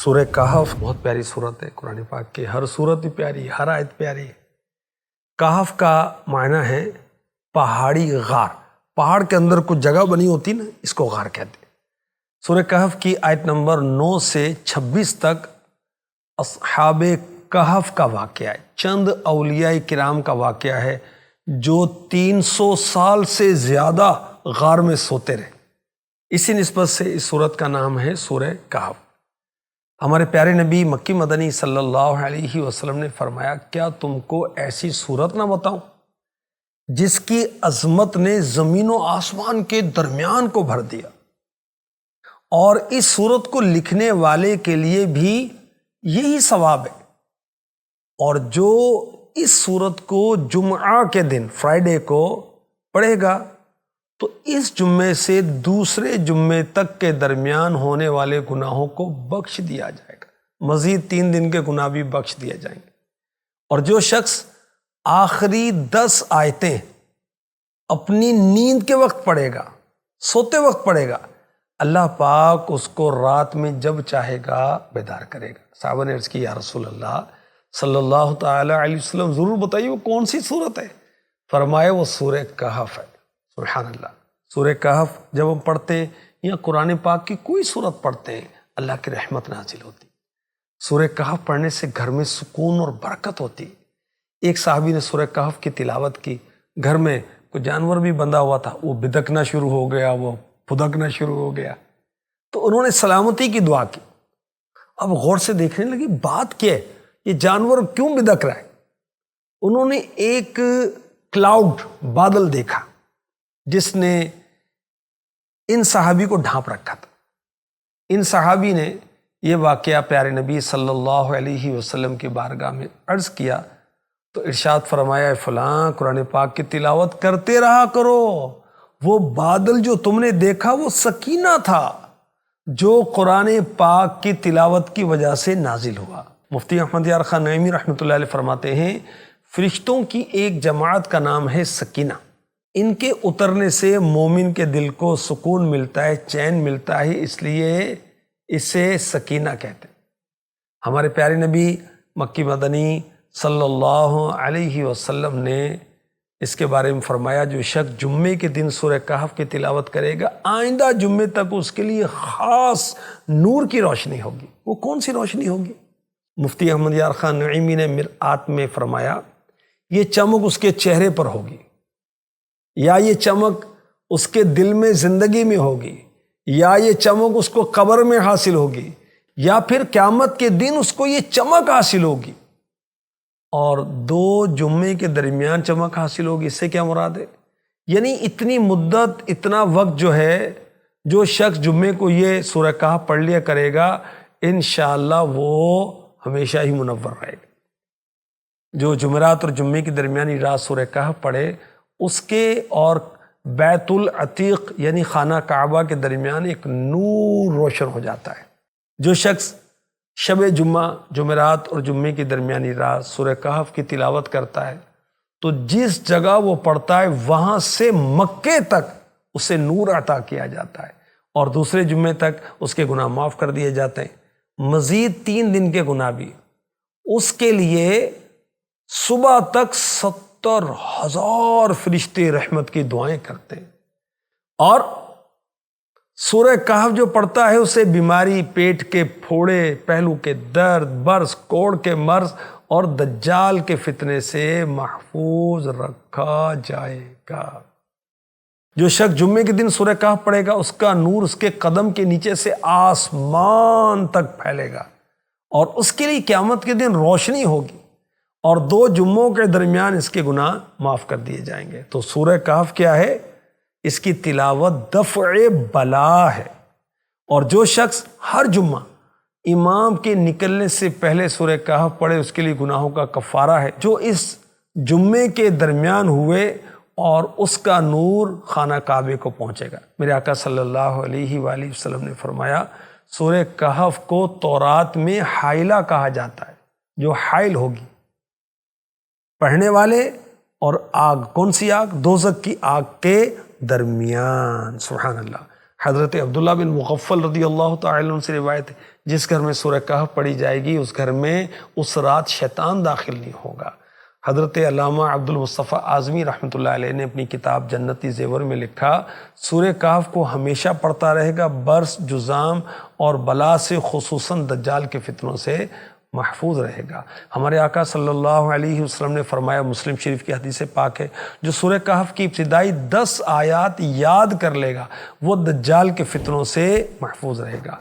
سورہ کہف بہت پیاری صورت ہے قرآن پاک کی، ہر صورت بھی پیاری، ہر آیت پیاری ہے۔ کہف کا معنی ہے پہاڑی غار، پہاڑ کے اندر کچھ جگہ بنی ہوتی نا، اس کو غار کہتے ہیں۔ سورہ کہف کی آیت نمبر 9 سے 26 تک اصحاب کہف کا واقعہ ہے، چند اولیاء کرام کا واقعہ ہے جو 300 سال سے زیادہ غار میں سوتے رہے۔ اسی نسبت سے اس سورت کا نام ہے سورہ کہف۔ ہمارے پیارے نبی مکی مدنی صلی اللہ علیہ وسلم نے فرمایا، کیا تم کو ایسی صورت نہ بتاؤں جس کی عظمت نے زمین و آسمان کے درمیان کو بھر دیا، اور اس صورت کو لکھنے والے کے لیے بھی یہی ثواب ہے، اور جو اس صورت کو جمعہ کے دن فرائیڈے کو پڑھے گا تو اس جمعے سے دوسرے جمعے تک کے درمیان ہونے والے گناہوں کو بخش دیا جائے گا، مزید 3 دن کے گناہ بھی بخش دیے جائیں گے۔ اور جو شخص آخری 10 آیتیں اپنی نیند کے وقت پڑھے گا، سوتے وقت پڑھے گا، اللہ پاک اس کو رات میں جب چاہے گا بیدار کرے گا۔ صحابہ نے عرض کی، یا رسول اللہ صلی اللہ تعالی علیہ وسلم ضرور بتائیے وہ کون سی صورت ہے؟ فرمایا وہ سورہ کہف ہے۔ سبحان اللہ، سورہ کہف جب ہم پڑھتے ہیں یا قرآن پاک کی کوئی صورت پڑھتے ہیں، اللہ کی رحمت نازل ہوتی۔ سورہ کہف پڑھنے سے گھر میں سکون اور برکت ہوتی۔ ایک صحابی نے سورہ کہف کی تلاوت کی، گھر میں کوئی جانور بھی بندھا ہوا تھا، وہ بدکنا شروع ہو گیا، وہ پھدکنا شروع ہو گیا، تو انہوں نے سلامتی کی دعا کی۔ اب غور سے دیکھنے لگی بات کیا ہے، یہ جانور کیوں بدک رہا ہے؟ انہوں نے ایک کلاؤڈ، بادل دیکھا جس نے ان صحابی کو ڈھانپ رکھا تھا۔ ان صحابی نے یہ واقعہ پیارے نبی صلی اللہ علیہ وسلم کی بارگاہ میں عرض کیا تو ارشاد فرمایا، فلاں قرآن پاک کی تلاوت کرتے رہا کرو، وہ بادل جو تم نے دیکھا وہ سکینہ تھا جو قرآن پاک کی تلاوت کی وجہ سے نازل ہوا۔ مفتی احمد یار خان نعیمی رحمۃ اللہ علیہ فرماتے ہیں، فرشتوں کی ایک جماعت کا نام ہے سکینہ، ان کے اترنے سے مومن کے دل کو سکون ملتا ہے، چین ملتا ہے، اس لیے اسے سکینہ کہتے ہیں۔ ہمارے پیارے نبی مکی مدنی صلی اللہ علیہ وسلم نے اس کے بارے میں فرمایا، جو شخص جمعے کے دن سورہ کہف کی تلاوت کرے گا، آئندہ جمعے تک اس کے لیے خاص نور کی روشنی ہوگی۔ وہ کون سی روشنی ہوگی؟ مفتی احمد یار خان نعیمی نے مرآت میں فرمایا، یہ چمک اس کے چہرے پر ہوگی، یا یہ چمک اس کے دل میں زندگی میں ہوگی، یا یہ چمک اس کو قبر میں حاصل ہوگی، یا پھر قیامت کے دن اس کو یہ چمک حاصل ہوگی۔ اور 2 جمعے کے درمیان چمک حاصل ہوگی، اس سے کیا مراد ہے؟ یعنی اتنی مدت، اتنا وقت جو ہے، جو شخص جمعے کو یہ سورہ کہف پڑھ لیا کرے گا، انشاءاللہ وہ ہمیشہ ہی منور رہے گا۔ جو جمعرات اور جمعے کی درمیانی رات سورہ کہف پڑھے، اس کے اور بیت العتیق یعنی خانہ کعبہ کے درمیان ایک نور روشن ہو جاتا ہے۔ جو شخص شب جمعہ، جمعرات اور جمعے کی درمیانی رات سورہ کہف کی تلاوت کرتا ہے تو جس جگہ وہ پڑھتا ہے وہاں سے مکے تک اسے نور عطا کیا جاتا ہے، اور دوسرے جمعے تک اس کے گناہ معاف کر دیے جاتے ہیں، مزید 3 دن کے گناہ بھی۔ اس کے لیے صبح تک 70,000 فرشتے رحمت کی دعائیں کرتے ہیں، اور سورہ کہف جو پڑھتا ہے اسے بیماری، پیٹ کے پھوڑے، پہلو کے درد، برس، کوڑ کے مرض اور دجال کے فتنے سے محفوظ رکھا جائے گا۔ جو شخص جمعے کے دن سورہ کہف پڑھے گا، اس کا نور اس کے قدم کے نیچے سے آسمان تک پھیلے گا، اور اس کے لیے قیامت کے دن روشنی ہوگی، اور 2 جمعوں کے درمیان اس کے گناہ معاف کر دیے جائیں گے۔ تو سورہ کہف کیا ہے؟ اس کی تلاوت دفع بلا ہے، اور جو شخص ہر جمعہ امام کے نکلنے سے پہلے سورہ کہف پڑھے، اس کے لیے گناہوں کا کفارہ ہے جو اس جمعے کے درمیان ہوئے، اور اس کا نور خانہ کعبے کو پہنچے گا۔ میرے آقا صلی اللہ علیہ وآلہ وسلم نے فرمایا، سورہ کہف کو تورات میں حائلہ کہا جاتا ہے، جو حائل ہوگی پڑھنے والے اور آگ، کون سی آگ؟ دوزخ کی آگ کے درمیان۔ سبحان اللہ، حضرت عبداللہ بن مغفل رضی اللہ تعالی عنہ سے روایت ہے، جس گھر میں سورہ کہف پڑھی جائے گی اس گھر میں اس رات شیطان داخل نہیں ہوگا۔ حضرت علامہ عبد المصطفیٰ اعظمی رحمۃ اللہ علیہ نے اپنی کتاب جنتی زیور میں لکھا، سورہ کہف کو ہمیشہ پڑھتا رہے گا، برس، جذام اور بلا سے، خصوصاً دجال کے فتنوں سے محفوظ رہے گا۔ ہمارے آقا صلی اللہ علیہ وسلم نے فرمایا، مسلم شریف کی حدیث پاک ہے، جو سورہ کہف کی ابتدائی 10 آیات یاد کر لے گا وہ دجال کے فتنوں سے محفوظ رہے گا۔